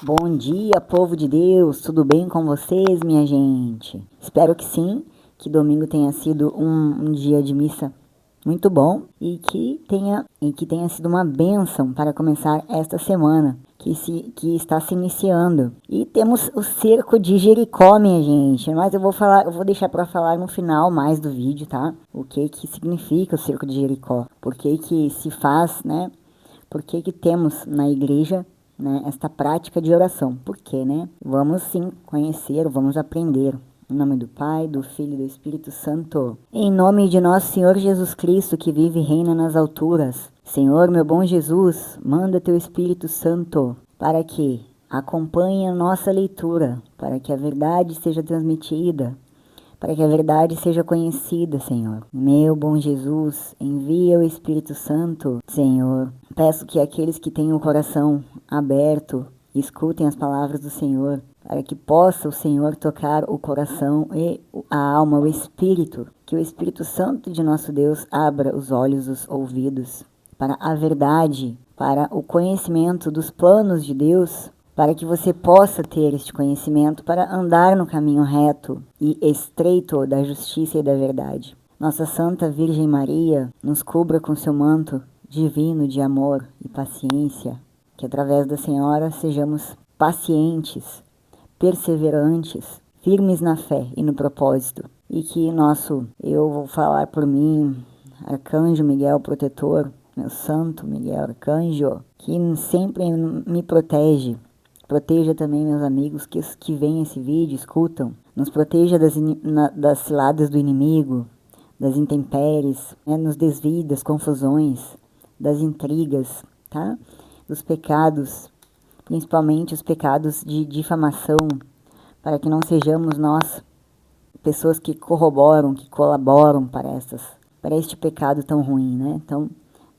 Bom dia, povo de Deus, tudo bem com vocês, minha gente? Espero que sim, que domingo tenha sido um dia de missa muito bom e que tenha sido uma bênção para começar esta semana que está se iniciando. E temos o cerco de Jericó, minha gente, mas eu vou deixar para falar no final mais do vídeo, tá? O que significa o cerco de Jericó? Por que se faz, né? Por que temos na igreja, né, esta prática de oração? Por quê, né? Vamos sim conhecer, vamos aprender. Em nome do Pai, do Filho e do Espírito Santo. Em nome de nosso Senhor Jesus Cristo, que vive e reina nas alturas. Senhor, meu bom Jesus, manda teu Espírito Santo para que acompanhe a nossa leitura, para que a verdade seja transmitida, para que a verdade seja conhecida, Senhor. Meu bom Jesus, envia o Espírito Santo, Senhor. Peço que aqueles que têm o coração aberto escutem as palavras do Senhor, para que possa o Senhor tocar o coração e a alma, o espírito. Que o Espírito Santo de nosso Deus abra os olhos, os ouvidos para a verdade, para o conhecimento dos planos de Deus, para que você possa ter este conhecimento para andar no caminho reto e estreito da justiça e da verdade. Nossa Santa Virgem Maria nos cubra com seu manto divino de amor e paciência, que através da Senhora sejamos pacientes, perseverantes, firmes na fé e no propósito, e que eu vou falar por mim, Arcanjo Miguel Protetor, meu Santo Miguel Arcanjo, que sempre me proteja também meus amigos que veem esse vídeo, escutam, nos proteja das ciladas do inimigo, das intempéries, né, nos desvie das confusões, das intrigas, tá? Dos pecados, principalmente os pecados de difamação, para que não sejamos nós pessoas que corroboram, que colaboram para este pecado tão ruim, né? Então,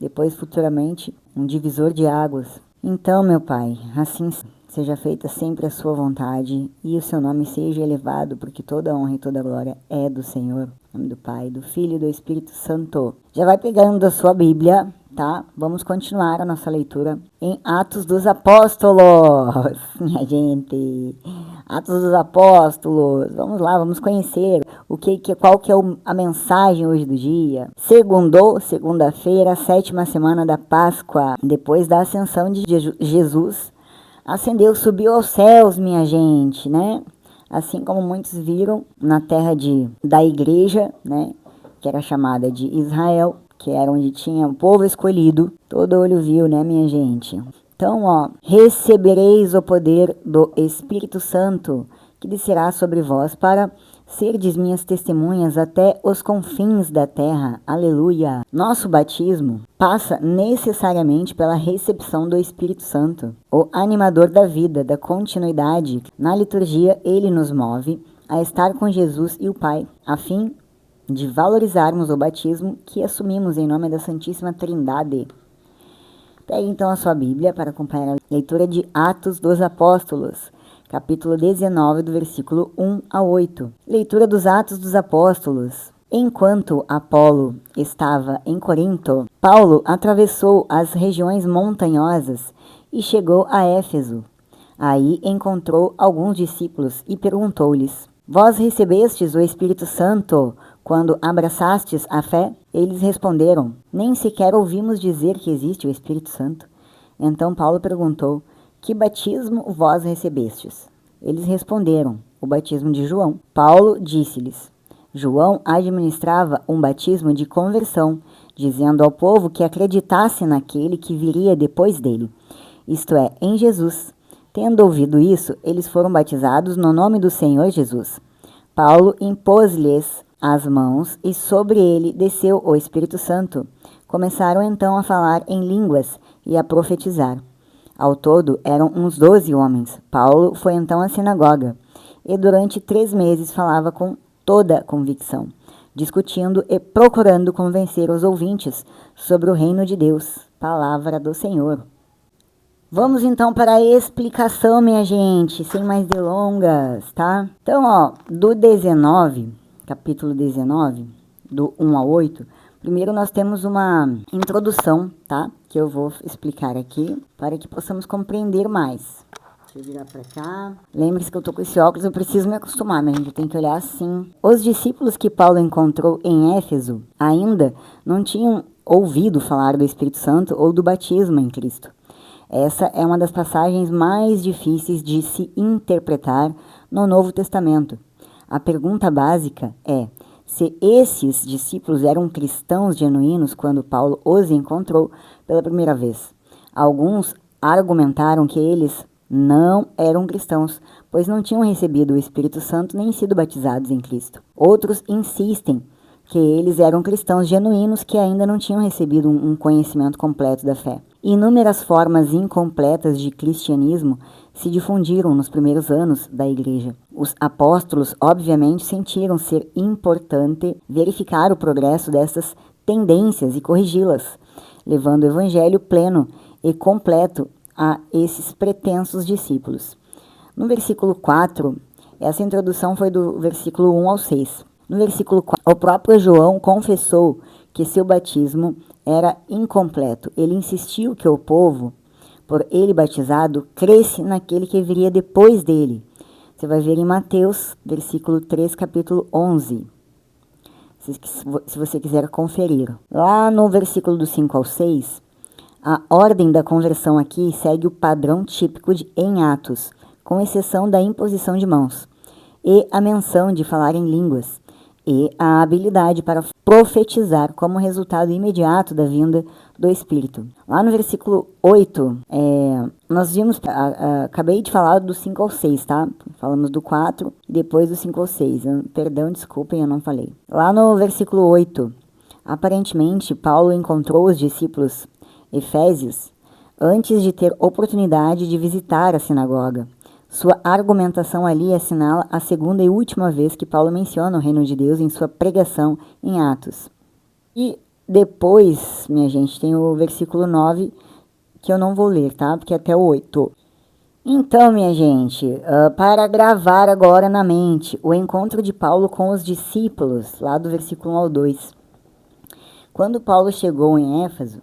depois futuramente, um divisor de águas. Então, meu Pai, assim seja feita sempre a sua vontade e o seu nome seja elevado, porque toda honra e toda glória é do Senhor. Em nome do Pai, do Filho e do Espírito Santo. Já vai pegando a sua Bíblia, tá? Vamos continuar a nossa leitura em Atos dos Apóstolos, minha gente. Atos dos Apóstolos. Vamos lá, vamos conhecer qual que é a mensagem hoje do dia. Segunda-feira, 7ª semana da Páscoa, depois da ascensão de Jesus. Ascendeu, subiu aos céus, minha gente, né? Assim como muitos viram na terra da igreja, né? Que era chamada de Israel, que era onde tinha o povo escolhido. Todo olho viu, né, minha gente? Então, recebereis o poder do Espírito Santo, que descerá sobre vós para serdes minhas testemunhas até os confins da terra. Aleluia! Nosso batismo passa necessariamente pela recepção do Espírito Santo, o animador da vida, da continuidade. Na liturgia, ele nos move a estar com Jesus e o Pai, a fim de valorizarmos o batismo que assumimos em nome da Santíssima Trindade. Pegue então a sua Bíblia para acompanhar a leitura de Atos dos Apóstolos, capítulo 19, do versículo 1 a 8. Leitura dos Atos dos Apóstolos. Enquanto Apolo estava em Corinto, Paulo atravessou as regiões montanhosas e chegou a Éfeso. Aí encontrou alguns discípulos e perguntou-lhes: Vós recebestes o Espírito Santo quando abraçastes a fé? Eles responderam: Nem sequer ouvimos dizer que existe o Espírito Santo. Então Paulo perguntou: Que batismo vós recebestes? Eles responderam: O batismo de João. Paulo disse-lhes: João administrava um batismo de conversão, dizendo ao povo que acreditasse naquele que viria depois dele, isto é, em Jesus. Tendo ouvido isso, eles foram batizados no nome do Senhor Jesus. Paulo impôs-lhes as mãos e sobre ele desceu o Espírito Santo. Começaram então a falar em línguas e a profetizar. Ao todo eram uns 12 homens. Paulo foi então à sinagoga e durante 3 meses falava com toda convicção, discutindo e procurando convencer os ouvintes sobre o reino de Deus. Palavra do Senhor. Vamos então para a explicação, minha gente, sem mais delongas, tá? Então, do 19, capítulo 19, do 1 ao 8, primeiro nós temos uma introdução, tá? Que eu vou explicar aqui para que possamos compreender mais. Deixa eu virar pra cá. Lembre-se que eu tô com esse óculos, eu preciso me acostumar, mas a gente tem que olhar assim. Os discípulos que Paulo encontrou em Éfeso ainda não tinham ouvido falar do Espírito Santo ou do batismo em Cristo. Essa é uma das passagens mais difíceis de se interpretar no Novo Testamento. A pergunta básica é se esses discípulos eram cristãos genuínos quando Paulo os encontrou pela primeira vez. Alguns argumentaram que eles não eram cristãos, pois não tinham recebido o Espírito Santo nem sido batizados em Cristo. Outros insistem que eles eram cristãos genuínos que ainda não tinham recebido um conhecimento completo da fé. Inúmeras formas incompletas de cristianismo se difundiram nos primeiros anos da igreja. Os apóstolos, obviamente, sentiram ser importante verificar o progresso dessas tendências e corrigi-las, levando o evangelho pleno e completo a esses pretensos discípulos. No versículo 4, essa introdução foi do versículo 1 ao 6. No versículo 4, o próprio João confessou que seu batismo era incompleto. Ele insistiu que o povo, por ele batizado, cresce naquele que viria depois dele. Você vai ver em Mateus, versículo 3, capítulo 11. Se você quiser conferir. Lá no versículo do 5 ao 6, a ordem da conversão aqui segue o padrão típico em Atos, com exceção da imposição de mãos, e a menção de falar em línguas, e a habilidade para profetizar como resultado imediato da vinda do Espírito. Lá no versículo 8, nós vimos, acabei de falar do 5 ao 6, tá? Falamos do 4 e depois do 5 ao 6. Perdão, desculpem, eu não falei. Lá no versículo 8, aparentemente, Paulo encontrou os discípulos efésios antes de ter oportunidade de visitar a sinagoga. Sua argumentação ali assinala a segunda e última vez que Paulo menciona o reino de Deus em sua pregação em Atos. E depois, minha gente, tem o versículo 9, que eu não vou ler, tá? Porque até o 8. Então, minha gente, para gravar agora na mente o encontro de Paulo com os discípulos, lá do versículo 1 ao 2. Quando Paulo chegou em Éfeso,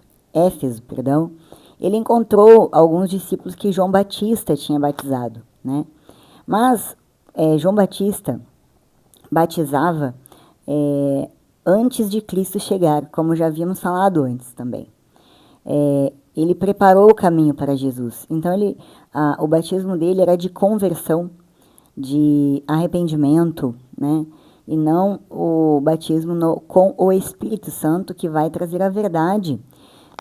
ele encontrou alguns discípulos que João Batista tinha batizado, né? Mas João Batista batizava antes de Cristo chegar, como já havíamos falado antes também. Ele preparou o caminho para Jesus. Então, o batismo dele era de conversão, de arrependimento, né? E não o batismo com o Espírito Santo, que vai trazer a verdade.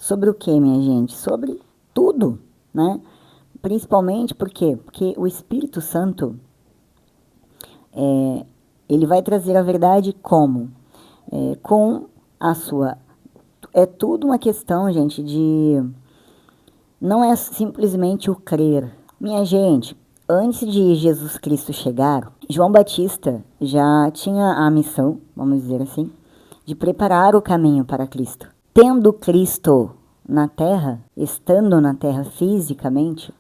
Sobre o que, minha gente? Sobre tudo, né? Principalmente porque o Espírito Santo, ele vai trazer a verdade como? Com a sua... É tudo uma questão, gente, de... Não é simplesmente o crer. Minha gente, antes de Jesus Cristo chegar, João Batista já tinha a missão, vamos dizer assim, de preparar o caminho para Cristo. Tendo Cristo na terra, estando na terra fisicamente,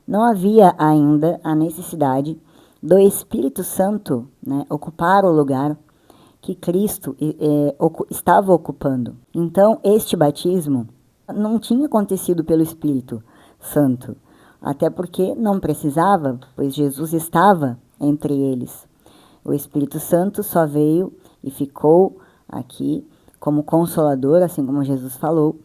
não havia ainda a necessidade do Espírito Santo, né, ocupar o lugar que Cristo estava ocupando. Então, este batismo não tinha acontecido pelo Espírito Santo, até porque não precisava, pois Jesus estava entre eles. O Espírito Santo só veio e ficou aqui como consolador, assim como Jesus falou,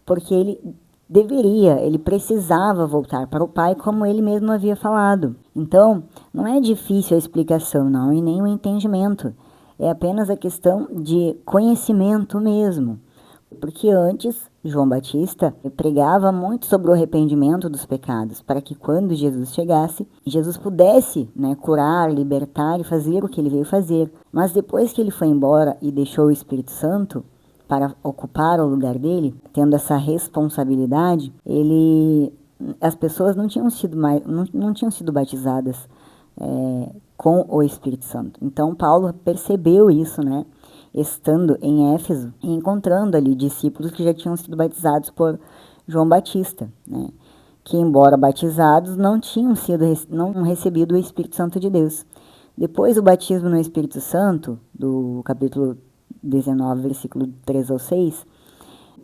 porque ele precisava voltar para o Pai, como ele mesmo havia falado. Então, não é difícil a explicação, não, e nem o entendimento. É apenas a questão de conhecimento mesmo. Porque antes, João Batista pregava muito sobre o arrependimento dos pecados, para que quando Jesus chegasse, Jesus pudesse, né, curar, libertar e fazer o que ele veio fazer. Mas depois que ele foi embora e deixou o Espírito Santo para ocupar o lugar dele, tendo essa responsabilidade, as pessoas não tinham sido batizadas com o Espírito Santo. Então Paulo percebeu isso, né? Estando em Éfeso e encontrando ali discípulos que já tinham sido batizados por João Batista, né? Que embora batizados não recebido o Espírito Santo de Deus. Depois do batismo no Espírito Santo, do capítulo 19, versículo 3 ao 6,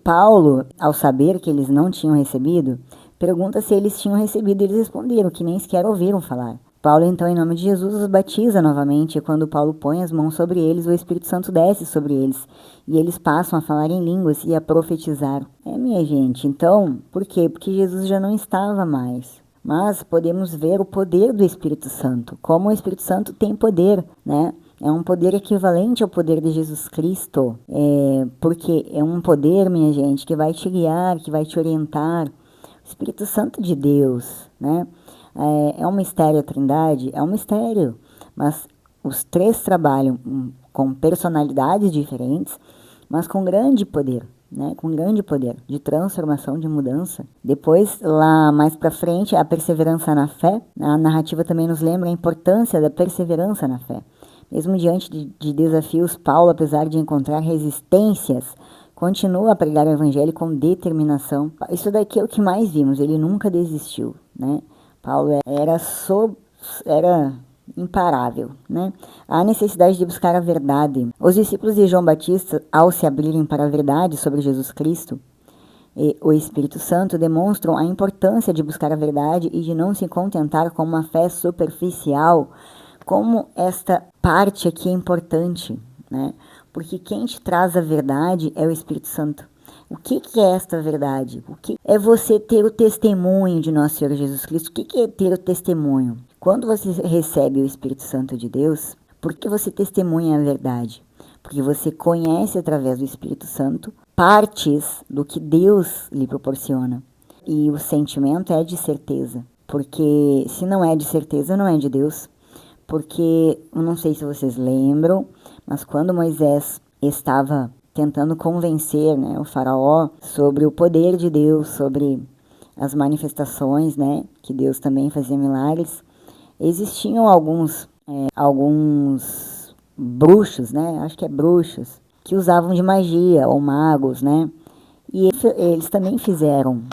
Paulo, ao saber que eles não tinham recebido, Pergunta se eles tinham recebido, eles responderam que nem sequer ouviram falar. Paulo, então, em nome de Jesus, os batiza novamente, e quando Paulo põe as mãos sobre eles, o Espírito Santo desce sobre eles, e eles passam a falar em línguas e a profetizar. Minha gente, então, por quê? Porque Jesus já não estava mais. Mas podemos ver o poder do Espírito Santo, como o Espírito Santo tem poder, né? É um poder equivalente ao poder de Jesus Cristo, porque é um poder, minha gente, que vai te guiar, que vai te orientar. O Espírito Santo de Deus, né? É um mistério a Trindade? É um mistério, mas os três trabalham com personalidades diferentes, mas com grande poder, né? Com grande poder de transformação, de mudança. Depois, lá mais para frente, a perseverança na fé. A narrativa também nos lembra a importância da perseverança na fé. Mesmo diante de desafios, Paulo, apesar de encontrar resistências, continua a pregar o evangelho com determinação. Isso daqui é o que mais vimos, ele nunca desistiu, né? Paulo era imparável, né? A necessidade de buscar a verdade. Os discípulos de João Batista, ao se abrirem para a verdade sobre Jesus Cristo e o Espírito Santo, demonstram a importância de buscar a verdade e de não se contentar com uma fé superficial, como esta parte aqui é importante, né? Porque quem te traz a verdade é o Espírito Santo. O que é esta verdade? O que é você ter o testemunho de nosso Senhor Jesus Cristo? O que é ter o testemunho? Quando você recebe o Espírito Santo de Deus, por que você testemunha a verdade? Porque você conhece através do Espírito Santo partes do que Deus lhe proporciona. E o sentimento é de certeza. Porque se não é de certeza, não é de Deus. Porque, eu não sei se vocês lembram, mas quando Moisés estava tentando convencer, né, o faraó sobre o poder de Deus, sobre as manifestações, né, que Deus também fazia milagres, existiam alguns bruxos, né, acho que é bruxos, que usavam de magia, ou magos, né, e eles também fizeram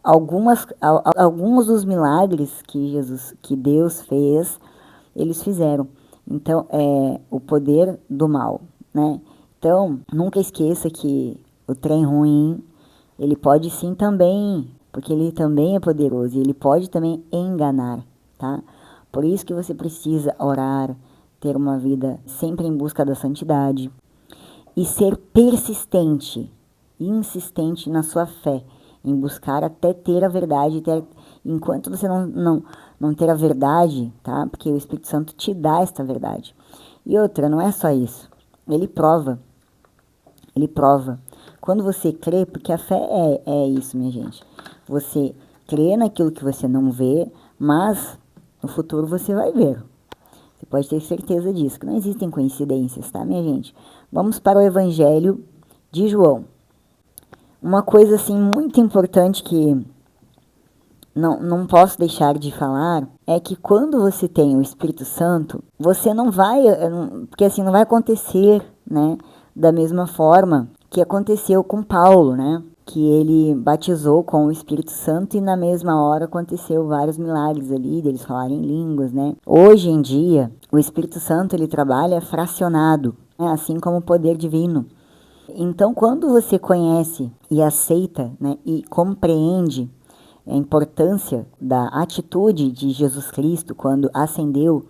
alguns dos milagres que Deus fez, eles fizeram. Então, é o poder do mal, né? Então, nunca esqueça que o trem ruim, ele pode sim também, porque ele também é poderoso, e ele pode também enganar, tá? Por isso que você precisa orar, ter uma vida sempre em busca da santidade, e ser persistente, insistente na sua fé, em buscar até ter a verdade, enquanto você não ter a verdade, tá? Porque o Espírito Santo te dá esta verdade. E outra, não é só isso, ele prova. Quando você crê, porque a fé é isso, minha gente. Você crê naquilo que você não vê, mas no futuro você vai ver. Você pode ter certeza disso, que não existem coincidências, tá, minha gente? Vamos para o Evangelho de João. Uma coisa, assim, muito importante que não posso deixar de falar é que quando você tem o Espírito Santo, você não vai, porque assim, não vai acontecer, né, da mesma forma que aconteceu com Paulo, né, que ele batizou com o Espírito Santo e na mesma hora aconteceu vários milagres ali, deles falarem línguas, né. Hoje em dia, o Espírito Santo, ele trabalha fracionado, né, assim como o poder divino. Então, quando você conhece e aceita, né, e compreende a importância da atitude de Jesus Cristo quando ascendeu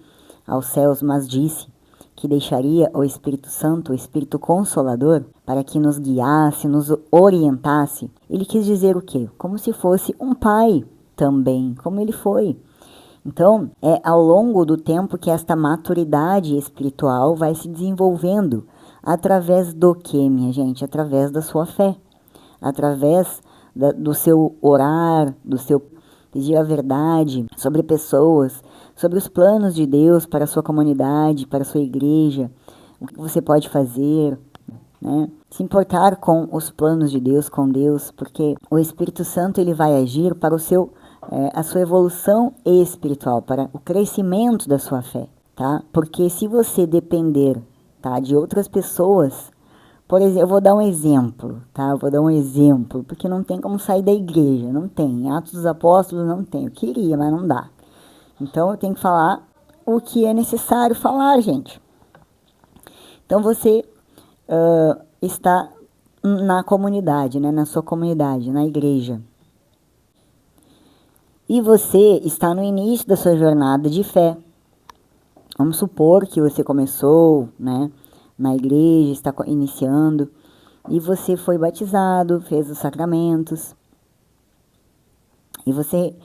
aos céus, mas disse que deixaria o Espírito Santo, o Espírito Consolador, para que nos guiasse, nos orientasse. Ele quis dizer o quê? Como se fosse um pai também, como ele foi. Então, é ao longo do tempo que esta maturidade espiritual vai se desenvolvendo. Através do que, minha gente? Através da sua fé. Através do seu orar, do seu pedir a verdade sobre pessoas, sobre os planos de Deus para a sua comunidade, para a sua igreja, o que você pode fazer, né? Se importar com os planos de Deus, com Deus, porque o Espírito Santo ele vai agir para a sua evolução espiritual, para o crescimento da sua fé, tá? Porque se você depender, tá, de outras pessoas, por exemplo, eu vou dar um exemplo, tá? Eu vou dar um exemplo, porque não tem como sair da igreja, não tem. Atos dos Apóstolos não tem. Eu queria, mas não dá. Então eu tenho que falar o que é necessário falar, gente. Então você está na comunidade, né? Na sua comunidade, na igreja. e você está no início da sua jornada de fé. Vamos supor que você começou, né, na igreja, está iniciando, e você foi batizado, fez os sacramentos, e você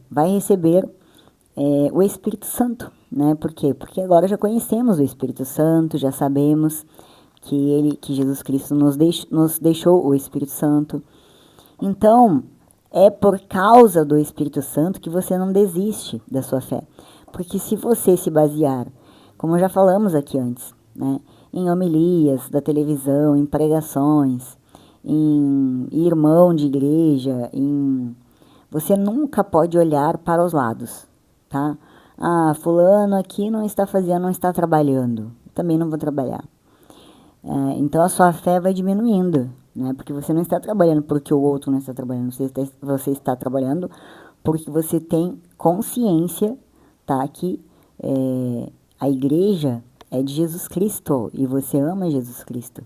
vai receber o Espírito Santo, né? Por quê? Porque agora já conhecemos o Espírito Santo, já sabemos que Jesus Cristo nos deixou o Espírito Santo. Então, é por causa do Espírito Santo que você não desiste da sua fé. Porque se você se basear, como já falamos aqui antes, né, em homilias da televisão, em pregações, em irmão de igreja, você nunca pode olhar para os lados, tá? Ah, fulano aqui não está trabalhando, também não vou trabalhar. Então a sua fé vai diminuindo, né? Porque você não está trabalhando porque o outro não está trabalhando, você está trabalhando porque você tem consciência, tá? Que a igreja é de Jesus Cristo e você ama Jesus Cristo.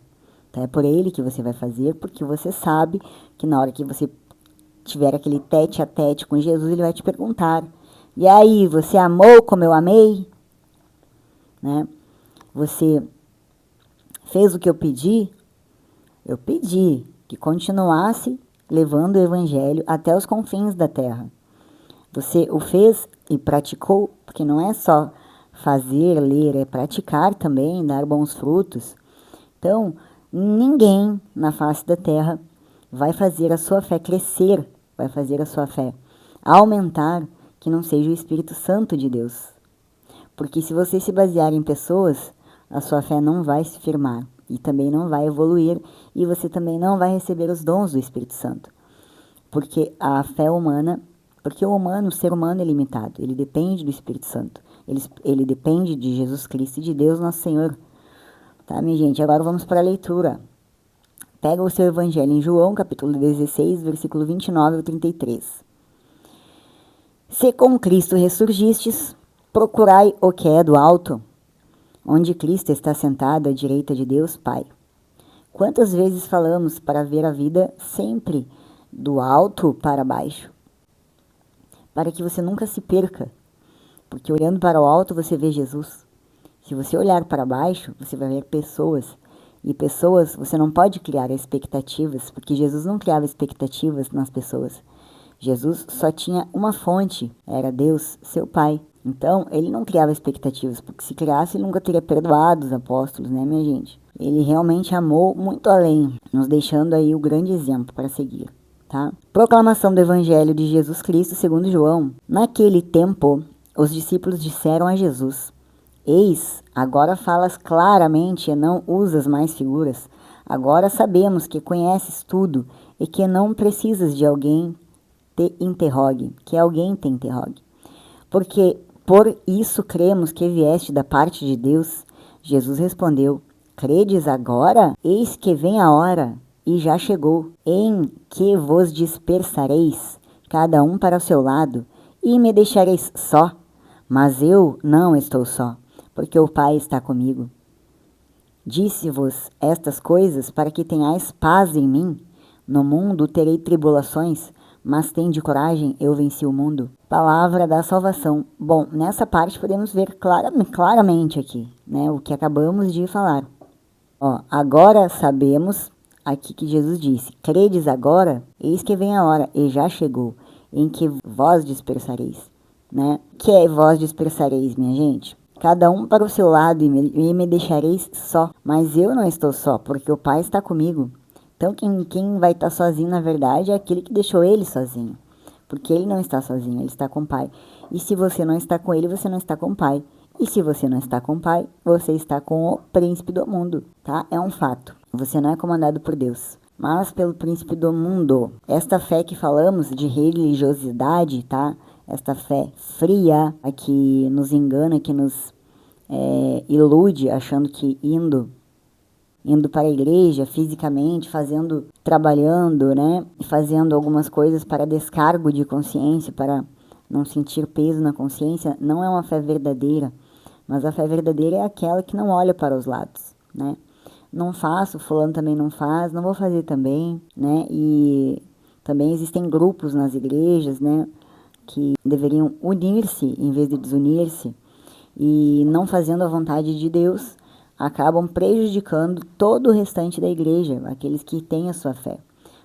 Tá? É por ele que você vai fazer, porque você sabe que na hora que você tiver aquele tete a tete com Jesus, ele vai te perguntar: e aí, você amou como eu amei? Né? Você fez o que eu pedi? Eu pedi que continuasse levando o evangelho até os confins da terra. Você o fez e praticou, porque não é só fazer, ler, é praticar também, dar bons frutos. Então, ninguém na face da terra vai fazer a sua fé crescer, vai fazer a sua fé aumentar, que não seja o Espírito Santo de Deus. Porque se você se basear em pessoas, a sua fé não vai se firmar e também não vai evoluir, e você também não vai receber os dons do Espírito Santo. Porque a fé humana, porque o ser humano é limitado, ele depende do Espírito Santo, ele depende de Jesus Cristo e de Deus nosso Senhor. Tá, minha gente? Agora vamos para a leitura. Pega o seu evangelho em João, capítulo 16, versículo 29 ao 33. Se com Cristo ressurgistes, procurai o que é do alto, onde Cristo está sentado à direita de Deus Pai. Quantas vezes falamos para ver a vida sempre do alto para baixo? Para que você nunca se perca, porque olhando para o alto você vê Jesus. Se você olhar para baixo, você vai ver pessoas. E pessoas, você não pode criar expectativas, porque Jesus não criava expectativas nas pessoas. Jesus só tinha uma fonte, era Deus, seu Pai. Então, ele não criava expectativas, porque se criasse, ele nunca teria perdoado os apóstolos, né, minha gente? Ele realmente amou muito além, nos deixando aí o grande exemplo para seguir, tá? Proclamação do Evangelho de Jesus Cristo segundo João. Naquele tempo, os discípulos disseram a Jesus: Eis, agora falas claramente e não usas mais figuras. Agora sabemos que conheces tudo e que não precisas de alguém te interrogue, que alguém te interrogue. Porque por isso cremos que vieste da parte de Deus. Jesus respondeu: Credes agora? Eis que vem a hora, e já chegou, em que vos dispersareis, cada um para o seu lado, e me deixareis só. Mas eu não estou só, porque o Pai está comigo. Disse-vos estas coisas para que tenhais paz em mim. No mundo terei tribulações, mas tende coragem, eu venci o mundo. Palavra da salvação. Bom, nessa parte podemos ver claramente aqui, né, o que acabamos de falar. Ó, agora sabemos aqui que Jesus disse: Credes agora? Eis que vem a hora, e já chegou, em que vós dispersareis. Né? Que é vós dispersareis, minha gente? Cada um para o seu lado, e me deixareis só. Mas eu não estou só, porque o Pai está comigo. Então quem vai estar sozinho, na verdade, é aquele que deixou ele sozinho. Porque ele não está sozinho, ele está com o Pai. E se você não está com ele, você não está com o Pai. E se você não está com o Pai, você está com o príncipe do mundo, tá? É um fato. Você não é comandado por Deus, mas pelo príncipe do mundo. Esta fé que falamos de religiosidade, tá? Esta fé fria, a que nos engana, que nos ilude, achando que indo para a igreja fisicamente, trabalhando, né? E fazendo algumas coisas para descargo de consciência, para não sentir peso na consciência, não é uma fé verdadeira. Mas a fé verdadeira é aquela que não olha para os lados, né? Não faço, fulano também não faz, não vou fazer também, né? E também existem grupos nas igrejas, né? que deveriam unir-se em vez de desunir-se e não fazendo a vontade de Deus, acabam prejudicando todo o restante da igreja, aqueles que têm a sua fé.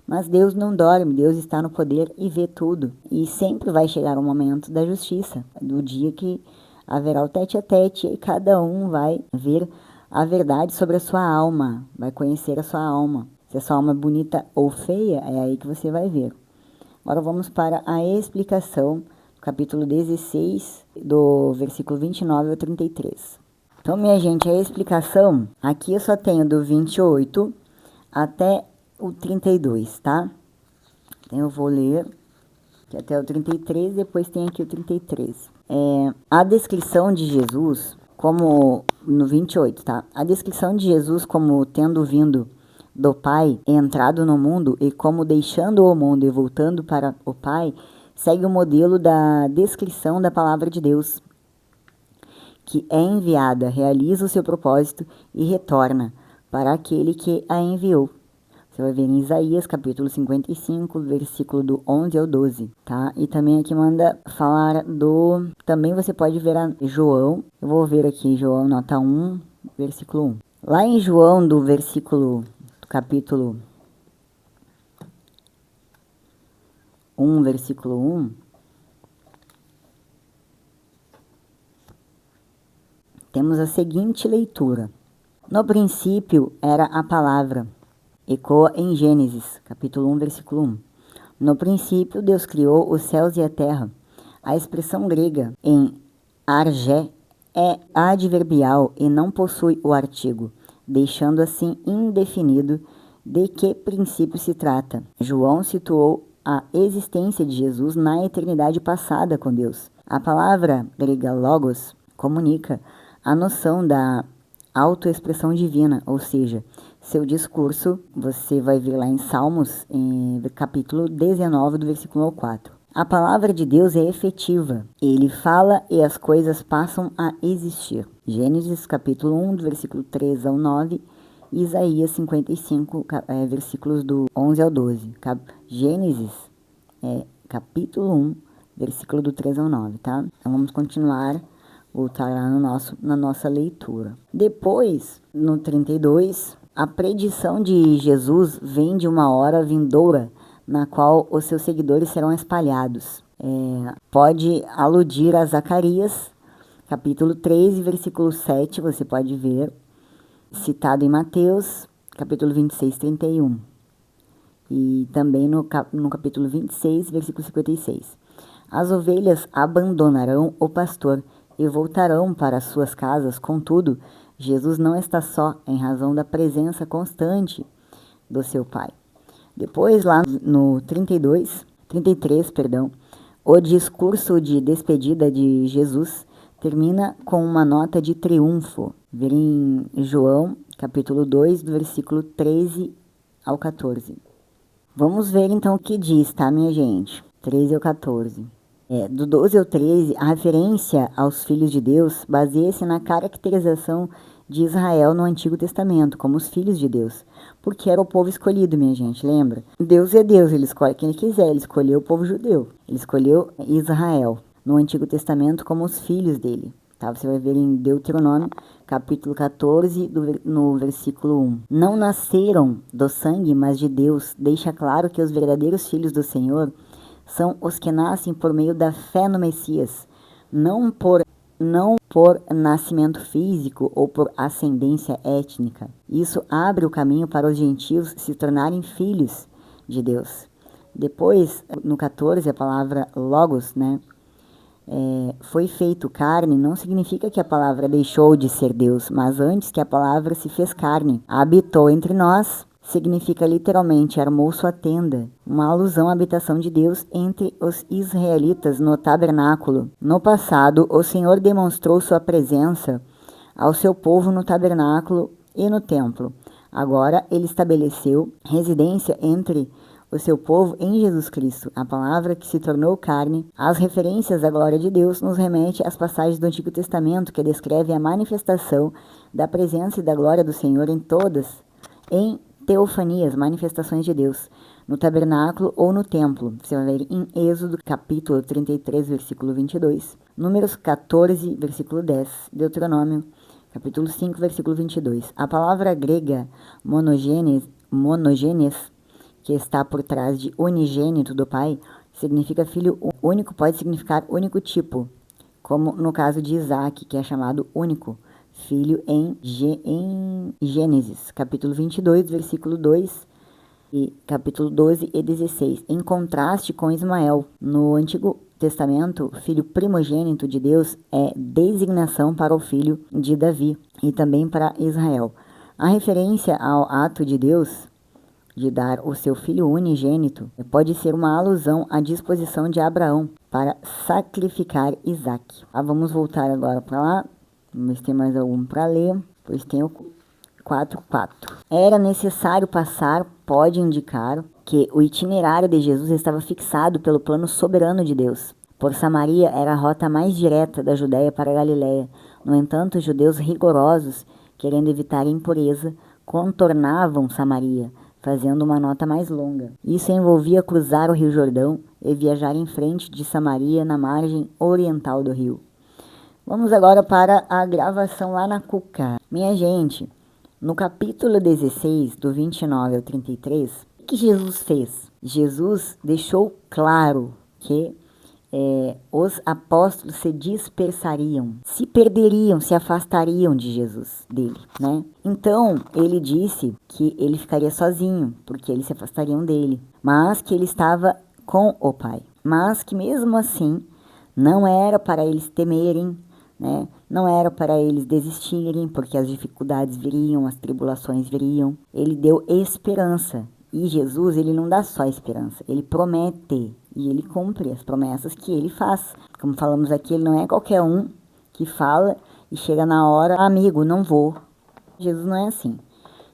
Mas Deus não dorme, Deus está no poder e vê tudo. E sempre vai chegar o momento da justiça, do dia que haverá o tete a tete e cada um vai ver a verdade sobre a sua alma, vai conhecer a sua alma. Se a sua alma é bonita ou feia, é aí que você vai ver. Agora vamos para a explicação do capítulo 16, do versículo 29 ao 33. Então, minha gente, a explicação, aqui eu só tenho do 28 até o 32, tá? Então, eu vou ler até o 33, depois tem aqui o 33. A descrição de Jesus, como no 28, tá? A descrição de Jesus como tendo vindo do Pai, entrado no mundo e como deixando o mundo e voltando para o Pai, segue o modelo da descrição da palavra de Deus, que é enviada, realiza o seu propósito e retorna para aquele que a enviou. Você vai ver em Isaías, capítulo 55, versículo do 11 ao 12, tá? E também aqui manda falar do... Também você pode ver a João. Eu vou ver aqui João, nota 1, versículo 1. Lá em João, do capítulo 1, versículo 1, temos a seguinte leitura. No princípio era a palavra. Ecoa em Gênesis, capítulo 1, versículo 1. No princípio, Deus criou os céus e a terra. A expressão grega em argé é adverbial e não possui o artigo, deixando assim indefinido de que princípio se trata. João situou a existência de Jesus na eternidade passada com Deus. A palavra grega logos comunica a noção da autoexpressão divina, ou seja, seu discurso, você vai ver lá em Salmos, em capítulo 19, do versículo 4. A palavra de Deus é efetiva. Ele fala e as coisas passam a existir. Gênesis, capítulo 1, do versículo 3 ao 9, e Isaías 55, versículos do 11 ao 12. Gênesis, capítulo 1, versículo do 3 ao 9, tá? Então vamos continuar, voltar lá na nossa leitura. Depois, no 32... A predição de Jesus vem de uma hora vindoura na qual os seus seguidores serão espalhados. Pode aludir a Zacarias, capítulo 13, versículo 7, você pode ver, citado em Mateus, capítulo 26, 31. E também no capítulo 26, versículo 56. As ovelhas abandonarão o pastor e voltarão para suas casas, contudo, Jesus não está só em razão da presença constante do seu Pai. Depois, lá no 33, o discurso de despedida de Jesus termina com uma nota de triunfo. Ver em João, capítulo 2, do versículo 13 ao 14. Vamos ver então o que diz, tá, minha gente? 13 ao 14. Do 12 ao 13, a referência aos filhos de Deus baseia-se na caracterização de Israel no Antigo Testamento, como os filhos de Deus, porque era o povo escolhido, minha gente, lembra? Deus é Deus, ele escolhe quem ele quiser, ele escolheu o povo judeu, ele escolheu Israel no Antigo Testamento como os filhos dele, tá? Você vai ver em Deuteronômio, capítulo 14, no versículo 1. Não nasceram do sangue, mas de Deus, deixa claro que os verdadeiros filhos do Senhor são os que nascem por meio da fé no Messias, não por nascimento físico ou por ascendência étnica. Isso abre o caminho para os gentios se tornarem filhos de Deus. Depois, no 14, a palavra logos, né? Foi feito carne, não significa que a palavra deixou de ser Deus, mas antes que a palavra se fez carne, habitou entre nós, significa literalmente armou sua tenda, uma alusão à habitação de Deus entre os israelitas no tabernáculo. No passado, o Senhor demonstrou sua presença ao seu povo no tabernáculo e no templo. Agora, ele estabeleceu residência entre o seu povo em Jesus Cristo, a palavra que se tornou carne. As referências à glória de Deus nos remete às passagens do Antigo Testamento que descrevem a manifestação da presença e da glória do Senhor em teofanias, manifestações de Deus. no tabernáculo ou no templo. Você vai ver em Êxodo, capítulo 33, versículo 22. Números 14, versículo 10. Deuteronômio, capítulo 5, versículo 22. A palavra grega monogenes, que está por trás de unigênito do Pai, significa filho único, pode significar único tipo, como no caso de Isaac, que é chamado único filho em Gênesis, capítulo 22, versículo 2 e capítulo 12 e 16. Em contraste com Ismael, no Antigo Testamento, filho primogênito de Deus é designação para o filho de Davi e também para Israel. A referência ao ato de Deus de dar o seu filho unigênito pode ser uma alusão à disposição de Abraão para sacrificar Isaac. Vamos voltar agora para lá. Vamos ver se tem mais algum para ler. Pois tem o 4.4. Era necessário passar, pode indicar que o itinerário de Jesus estava fixado pelo plano soberano de Deus. Por Samaria era a rota mais direta da Judéia para a Galiléia. No entanto, os judeus rigorosos, querendo evitar a impureza, contornavam Samaria, fazendo uma nota mais longa. Isso envolvia cruzar o Rio Jordão e viajar em frente de Samaria na margem oriental do rio. Vamos agora para a gravação lá na Cuca. Minha gente, no capítulo 16, do 29 ao 33, o que Jesus fez? Jesus deixou claro que os apóstolos se dispersariam, se perderiam, se afastariam de Jesus, dele, né? Então, ele disse que ele ficaria sozinho, porque eles se afastariam dele, mas que ele estava com o Pai. Mas que mesmo assim, não era para eles temerem, né? Não era para eles desistirem, porque as dificuldades viriam, as tribulações viriam. Ele deu esperança. E Jesus, ele não dá só esperança, ele promete e ele cumpre as promessas que ele faz. Como falamos aqui, ele não é qualquer um que fala e chega na hora, amigo, não vou. Jesus não é assim.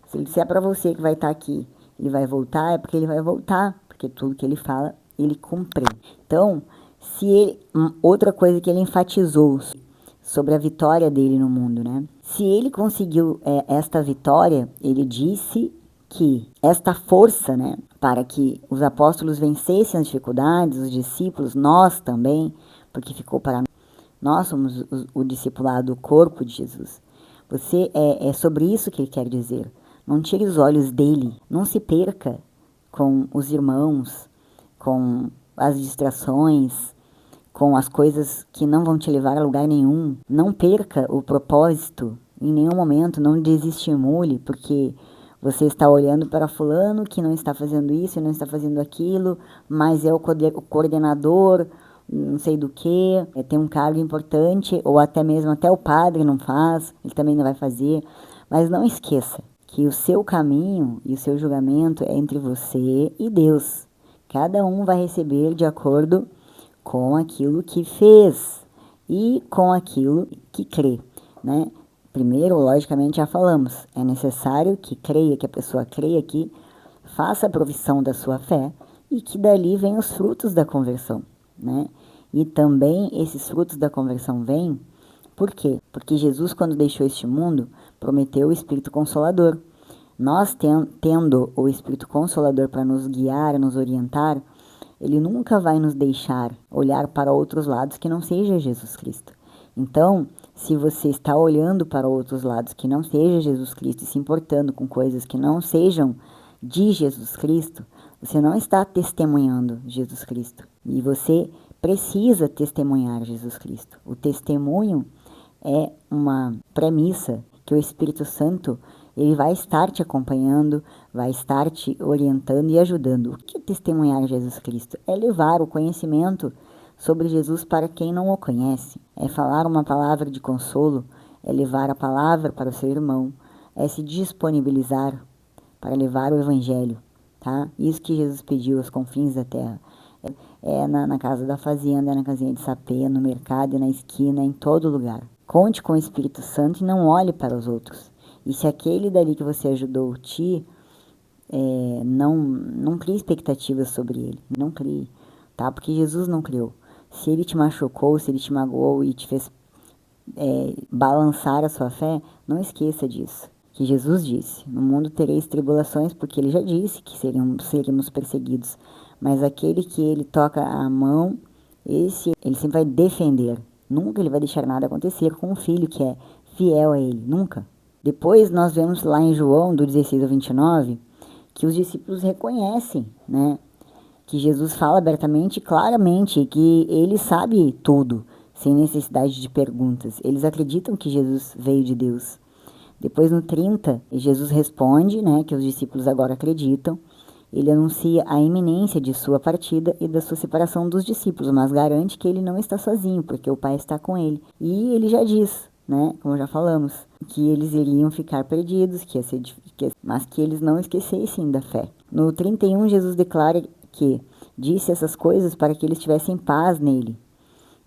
Se ele disser para você que vai estar aqui, ele vai voltar, é porque ele vai voltar, porque tudo que ele fala, ele cumpre. Então, outra coisa que ele enfatizou sobre a vitória dele no mundo, né? Se ele conseguiu esta vitória, ele disse que esta força, né, para que os apóstolos vencessem as dificuldades, os discípulos, nós também, porque ficou para nós somos o discipulado, o corpo de Jesus. É sobre isso que ele quer dizer. Não tire os olhos dele, não se perca com os irmãos, com as distrações, com as coisas que não vão te levar a lugar nenhum. Não perca o propósito em nenhum momento, não desestimule, porque você está olhando para fulano que não está fazendo isso e não está fazendo aquilo, mas é o coordenador, não sei do que, tem um cargo importante, ou até mesmo até o padre não faz, ele também não vai fazer. Mas não esqueça que o seu caminho e o seu julgamento é entre você e Deus. Cada um vai receber de acordo com aquilo que fez e com aquilo que crê, né? Primeiro, logicamente, já falamos, é necessário que a pessoa creia que faça a provisão da sua fé e que dali vem os frutos da conversão, né? E também esses frutos da conversão vêm, por quê? Porque Jesus, quando deixou este mundo, prometeu o Espírito Consolador. Nós, tendo o Espírito Consolador para nos guiar, nos orientar, ele nunca vai nos deixar olhar para outros lados que não seja Jesus Cristo. Então, se você está olhando para outros lados que não seja Jesus Cristo e se importando com coisas que não sejam de Jesus Cristo, você não está testemunhando Jesus Cristo. E você precisa testemunhar Jesus Cristo. O testemunho é uma premissa que o Espírito Santo ele vai estar te acompanhando, vai estar te orientando e ajudando. O que é testemunhar Jesus Cristo? É levar o conhecimento sobre Jesus para quem não o conhece. É falar uma palavra de consolo, é levar a palavra para o seu irmão, é se disponibilizar para levar o evangelho, tá? Isso que Jesus pediu aos confins da terra. Na casa da fazenda, na casinha de sapê, no mercado, na esquina, em todo lugar. Conte com o Espírito Santo e não olhe para os outros. E se aquele dali que você ajudou não crie expectativas sobre ele, não crie, tá? Porque Jesus não criou. Se ele te machucou, se ele te magoou e te fez balançar a sua fé, não esqueça disso. que Jesus disse: no mundo tereis tribulações, porque ele já disse que seríamos perseguidos, mas aquele que ele toca a mão, esse ele sempre vai defender. Nunca ele vai deixar nada acontecer com um filho que é fiel a ele, nunca. Depois nós vemos lá em João, do 16 ao 29, que os discípulos reconhecem, né, que Jesus fala abertamente e claramente que ele sabe tudo, sem necessidade de perguntas. Eles acreditam que Jesus veio de Deus. Depois no 30, Jesus responde, né, que os discípulos agora acreditam. Ele anuncia a iminência de sua partida e da sua separação dos discípulos, mas garante que ele não está sozinho, porque o Pai está com ele. E ele já diz, né, como já falamos, que eles iriam ficar perdidos, mas que eles não esquecessem da fé. No 31, Jesus declara que disse essas coisas para que eles tivessem paz nele.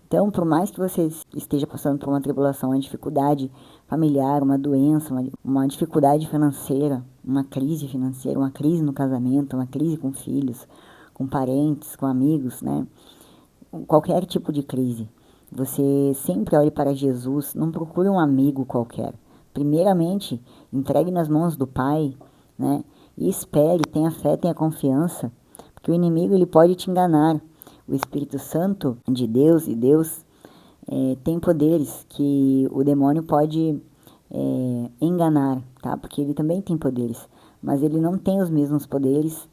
Então, por mais que você esteja passando por uma tribulação, uma dificuldade familiar, uma doença, uma dificuldade financeira, uma crise financeira, uma crise no casamento, uma crise com filhos, com parentes, com amigos, né? Qualquer tipo de crise, você sempre olhe para Jesus, não procure um amigo qualquer. Primeiramente, entregue nas mãos do Pai, né? E espere, tenha fé, tenha confiança, porque o inimigo ele pode te enganar. O Espírito Santo de Deus e Deus tem poderes que o demônio pode enganar, tá? Porque ele também tem poderes, mas ele não tem os mesmos poderes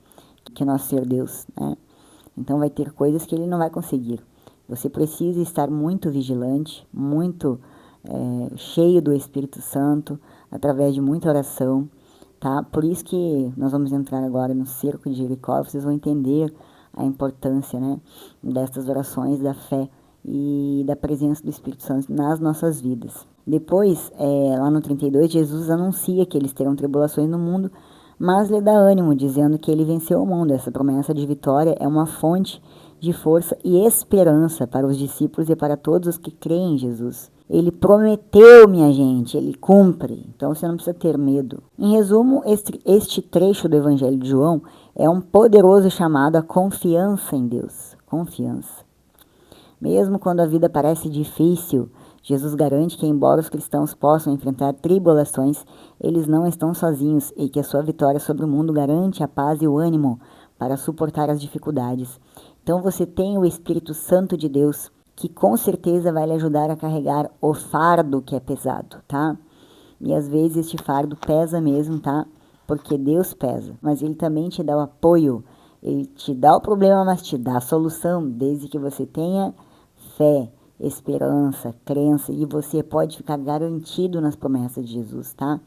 que nosso Senhor Deus, né? Então vai ter coisas que ele não vai conseguir. Você precisa estar muito vigilante, muito cheio do Espírito Santo, através de muita oração, tá? Por isso que nós vamos entrar agora no cerco de Jericó, vocês vão entender a importância, né, dessas orações da fé e da presença do Espírito Santo nas nossas vidas. Depois, lá no 32, Jesus anuncia que eles terão tribulações no mundo, mas lhe dá ânimo, dizendo que ele venceu o mundo. Essa promessa de vitória é uma fonte de força e esperança para os discípulos e para todos os que creem em Jesus. Ele prometeu, minha gente, ele cumpre, então você não precisa ter medo. Em resumo, este trecho do Evangelho de João é um poderoso chamado à confiança em Deus. Confiança. Mesmo quando a vida parece difícil, Jesus garante que, embora os cristãos possam enfrentar tribulações, eles não estão sozinhos e que a sua vitória sobre o mundo garante a paz e o ânimo para suportar as dificuldades. Então você tem o Espírito Santo de Deus, que com certeza vai lhe ajudar a carregar o fardo que é pesado, tá? E às vezes este fardo pesa mesmo, tá? Porque Deus pesa, mas ele também te dá o apoio, ele te dá o problema, mas te dá a solução, desde que você tenha fé, esperança, crença, e você pode ficar garantido nas promessas de Jesus, tá?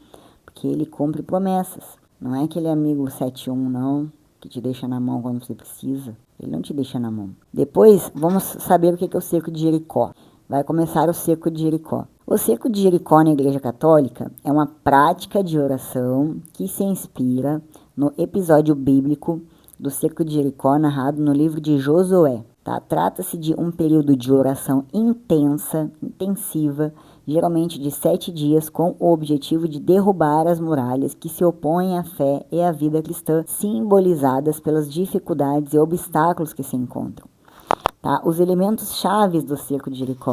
Porque ele cumpre promessas, não é aquele amigo 71 não, que te deixa na mão quando você precisa. Ele não te deixa na mão. Depois, vamos saber o que é o cerco de Jericó. Vai começar o cerco de Jericó. O cerco de Jericó na Igreja Católica é uma prática de oração que se inspira no episódio bíblico do cerco de Jericó narrado no livro de Josué. Tá? Trata-se de um período de oração intensiva, geralmente de 7 dias, com o objetivo de derrubar as muralhas que se opõem à fé e à vida cristã, simbolizadas pelas dificuldades e obstáculos que se encontram. Tá? Os elementos chaves do cerco de Jericó.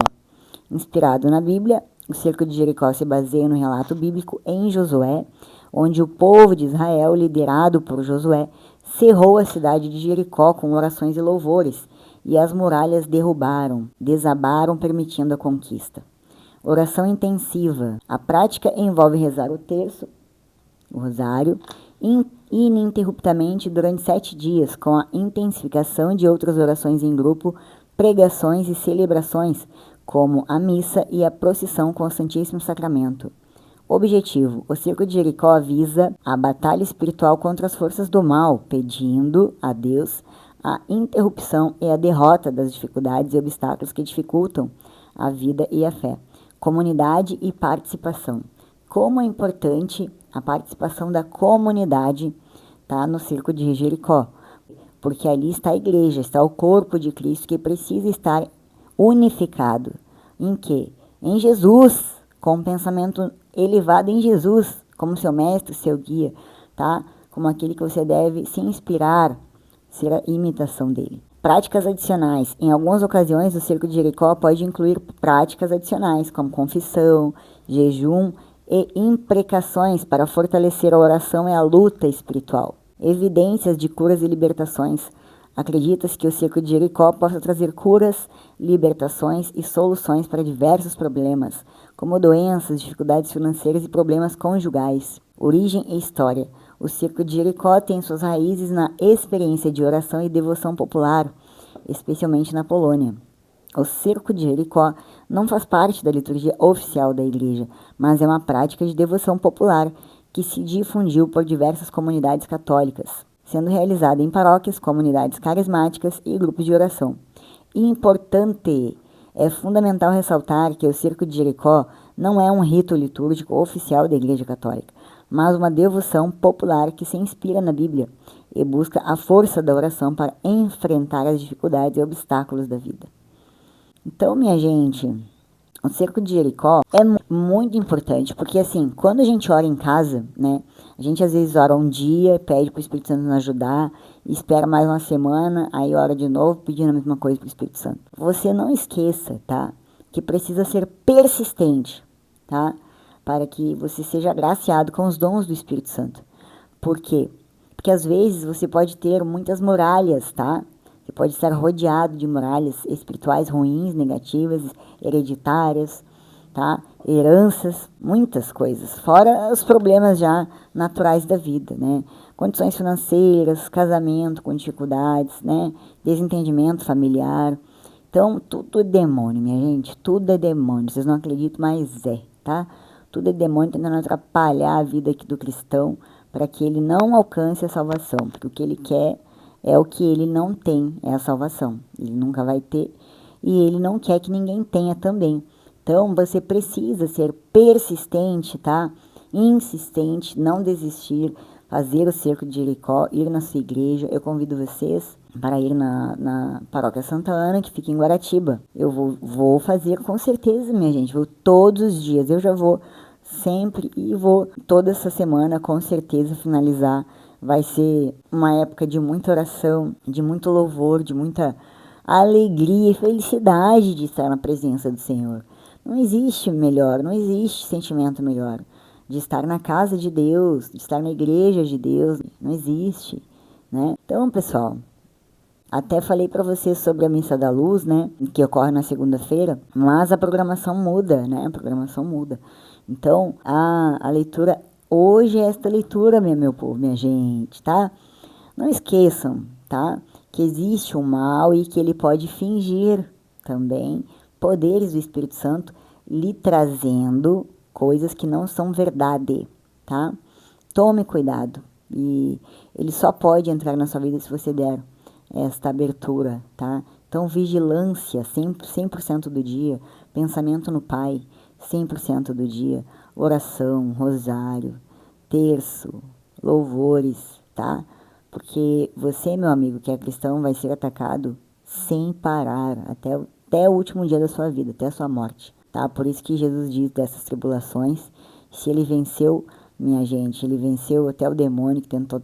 Inspirado na Bíblia, o cerco de Jericó se baseia no relato bíblico em Josué, onde o povo de Israel, liderado por Josué, cerrou a cidade de Jericó com orações e louvores, e as muralhas desabaram, permitindo a conquista. Oração intensiva. A prática envolve rezar o terço, o rosário, ininterruptamente durante 7 dias, com a intensificação de outras orações em grupo, pregações e celebrações, como a missa e a procissão com o Santíssimo Sacramento. Objetivo: o cerco de Jericó visa a batalha espiritual contra as forças do mal, pedindo a Deus a interrupção e a derrota das dificuldades e obstáculos que dificultam a vida e a fé. Comunidade e participação. Como é importante a participação da comunidade, tá, no cerco de Jericó, porque ali está a igreja, está o corpo de Cristo que precisa estar unificado. Em quê? Em Jesus, com um pensamento elevado em Jesus, como seu mestre, seu guia, tá? Como aquele que você deve se inspirar, ser a imitação dele. Práticas adicionais. Em algumas ocasiões, o cerco de Jericó pode incluir práticas adicionais, como confissão, jejum e imprecações para fortalecer a oração e a luta espiritual. Evidências de curas e libertações. Acredita-se que o cerco de Jericó possa trazer curas, libertações e soluções para diversos problemas, como doenças, dificuldades financeiras e problemas conjugais. Origem e história. O cerco de Jericó tem suas raízes na experiência de oração e devoção popular, especialmente na Polônia. O cerco de Jericó não faz parte da liturgia oficial da igreja, mas é uma prática de devoção popular que se difundiu por diversas comunidades católicas, sendo realizada em paróquias, comunidades carismáticas e grupos de oração. Importante, é fundamental ressaltar que o cerco de Jericó não é um rito litúrgico oficial da Igreja Católica, mas uma devoção popular que se inspira na Bíblia e busca a força da oração para enfrentar as dificuldades e obstáculos da vida. Então, minha gente, o cerco de Jericó é muito importante, porque assim, quando a gente ora em casa, né, a gente às vezes ora um dia, pede para o Espírito Santo nos ajudar, espera mais uma semana, aí ora de novo, pedindo a mesma coisa para o Espírito Santo. Você não esqueça, tá, que precisa ser persistente, tá, para que você seja agraciado com os dons do Espírito Santo. Por quê? Porque às vezes você pode ter muitas muralhas, tá? Você pode estar rodeado de muralhas espirituais ruins, negativas, hereditárias, tá? Heranças, muitas coisas, fora os problemas já naturais da vida, né? Condições financeiras, casamento com dificuldades, né? Desentendimento familiar. Então, tudo é demônio, minha gente, tudo é demônio. Vocês não acreditam, mas é, tá? Tudo é demônio tentando atrapalhar a vida aqui do cristão para que ele não alcance a salvação, porque o que ele quer é o que ele não tem, é a salvação. Ele nunca vai ter e ele não quer que ninguém tenha também. Então, você precisa ser persistente, tá? Insistente, não desistir, fazer o cerco de Jericó, ir na sua igreja. Eu convido vocês para ir na Paróquia Santa Ana, que fica em Guaratiba. Eu vou fazer com certeza, minha gente. Vou todos os dias. Eu já vou sempre e vou toda essa semana, com certeza, finalizar. Vai ser uma época de muita oração, de muito louvor, de muita alegria e felicidade de estar na presença do Senhor. Não existe melhor, não existe sentimento melhor de estar na casa de Deus, de estar na igreja de Deus. Não existe, né? Então, pessoal, até falei para vocês sobre a Missa da Luz, né, que ocorre na segunda-feira, mas a programação muda, né? A programação muda. Então, a leitura hoje é esta leitura, meu povo, minha gente, tá? Não esqueçam, tá? Que existe o mal e que ele pode fingir também poderes do Espírito Santo lhe trazendo coisas que não são verdade, tá? Tome cuidado. E ele só pode entrar na sua vida se você der esta abertura, tá? Então, vigilância 100% do dia, pensamento no Pai 100% do dia, oração, rosário, terço, louvores, tá? Porque você, meu amigo, que é cristão, vai ser atacado sem parar até o último dia da sua vida, até a sua morte, tá? Por isso que Jesus diz dessas tribulações, se ele venceu, minha gente, ele venceu até o demônio que tentou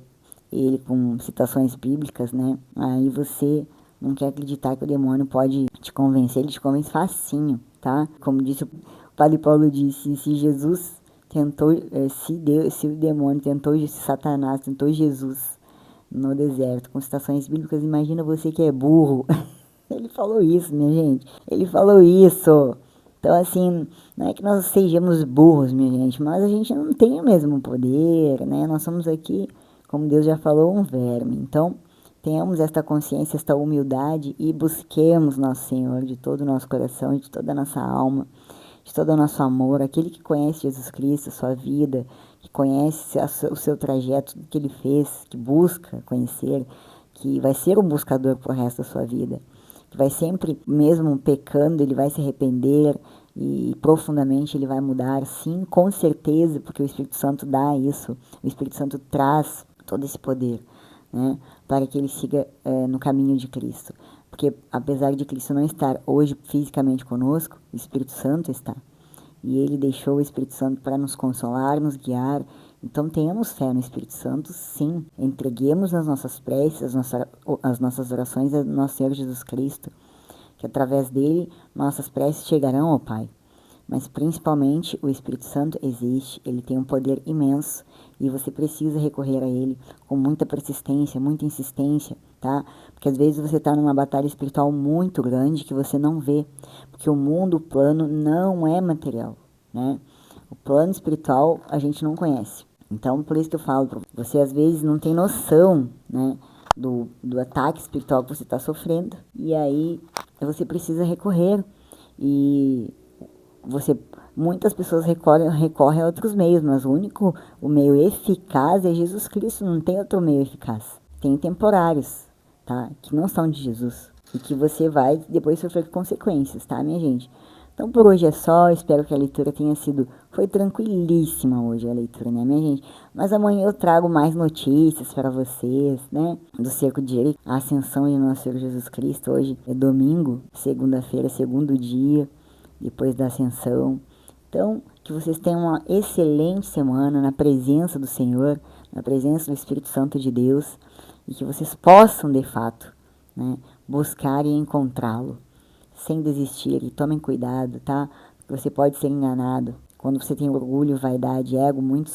ele com citações bíblicas, né? Aí você não quer acreditar que o demônio pode te convencer, ele te convence facinho, tá? Como disse o Padre Paulo disse, se Jesus tentou, se o demônio tentou, se Satanás tentou Jesus no deserto com citações bíblicas, imagina você que é burro. Ele falou isso, minha gente, ele falou isso. Então, assim, não é que nós sejamos burros, minha gente, mas a gente não tem o mesmo poder, né? Nós somos aqui, como Deus já falou, um verme. Então, tenhamos esta consciência, esta humildade e busquemos nosso Senhor de todo o nosso coração, de toda a nossa alma, de todo o nosso amor, aquele que conhece Jesus Cristo, a sua vida, que conhece o seu trajeto, tudo que ele fez, que busca conhecer, que vai ser um buscador pro resto da sua vida, que vai sempre, mesmo pecando, ele vai se arrepender e profundamente ele vai mudar, sim, com certeza, porque o Espírito Santo dá isso, o Espírito Santo traz todo esse poder, né, para que ele siga no caminho de Cristo. Porque apesar de Cristo não estar hoje fisicamente conosco, o Espírito Santo está. E ele deixou o Espírito Santo para nos consolar, nos guiar. Então tenhamos fé no Espírito Santo, sim. Entreguemos as nossas preces, as nossas orações ao nosso Senhor Jesus Cristo, que através dele nossas preces chegarão ao Pai. Mas principalmente o Espírito Santo existe, ele tem um poder imenso e você precisa recorrer a ele com muita persistência, muita insistência, tá? Porque às vezes você está numa batalha espiritual muito grande que você não vê, porque o mundo, o plano não é material, né? O plano espiritual a gente não conhece. Então, por isso que eu falo, você às vezes não tem noção, né, do ataque espiritual que você está sofrendo, e aí você precisa recorrer, e muitas pessoas recorrem a outros meios, mas o meio eficaz é Jesus Cristo, não tem outro meio eficaz. Tem temporários, tá, que não são de Jesus, e que você vai depois sofrer consequências, tá, minha gente? Então por hoje é só, espero que a leitura foi tranquilíssima hoje a leitura, né, minha gente? Mas amanhã eu trago mais notícias para vocês, né, do cerco de Jericó, a ascensão de nosso Senhor Jesus Cristo. Hoje é domingo, segunda-feira, segundo dia, depois da ascensão. Então, que vocês tenham uma excelente semana na presença do Senhor, na presença do Espírito Santo de Deus, e que vocês possam, de fato, né, buscar e encontrá-lo, sem desistir. E tomem cuidado, tá? Porque você pode ser enganado. Quando você tem orgulho, vaidade, ego muito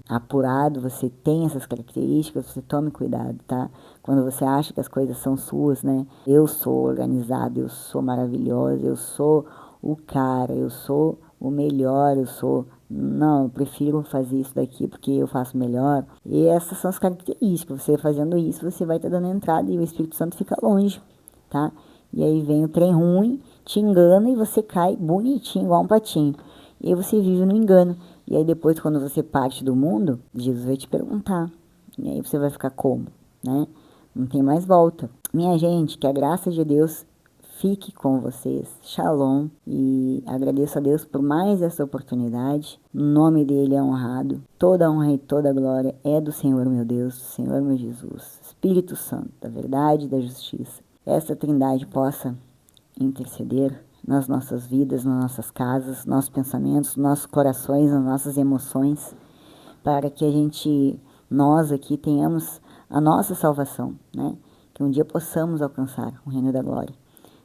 apurado, você tem essas características, você tome cuidado, tá? Quando você acha que as coisas são suas, né? Eu sou organizado, eu sou maravilhosa, eu sou o cara, eu sou o melhor, Não, eu prefiro fazer isso daqui porque eu faço melhor. E essas são as características. Você fazendo isso, você vai estar dando entrada e o Espírito Santo fica longe, tá? E aí vem o trem ruim, te engana e você cai bonitinho, igual um patinho. E aí você vive no engano. E aí depois, quando você parte do mundo, Jesus vai te perguntar. E aí você vai ficar como, né? Não tem mais volta. Minha gente, que a graça de Deus fique com vocês. Shalom. E agradeço a Deus por mais essa oportunidade. O nome dele é honrado. Toda honra e toda glória é do Senhor meu Deus, do Senhor meu Jesus. Espírito Santo, da verdade e da justiça. Essa trindade possa interceder nas nossas vidas, nas nossas casas, nossos pensamentos, nossos corações, nas nossas emoções, para que nós aqui tenhamos a nossa salvação, né? Que um dia possamos alcançar o reino da glória,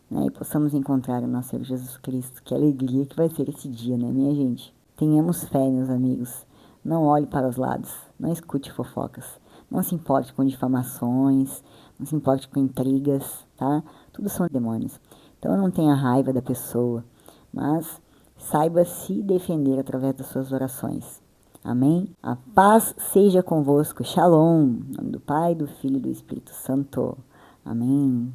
né? E possamos encontrar o nosso Senhor Jesus Cristo. Que alegria que vai ser esse dia, né, minha gente? Tenhamos fé, meus amigos. Não olhe para os lados, não escute fofocas, não se importe com difamações, não se importe com intrigas, tá? Tudo são demônios. Então não tenha raiva da pessoa, mas saiba se defender através das suas orações. Amém? A paz seja convosco. Shalom. Em nome do Pai, do Filho e do Espírito Santo. Amém.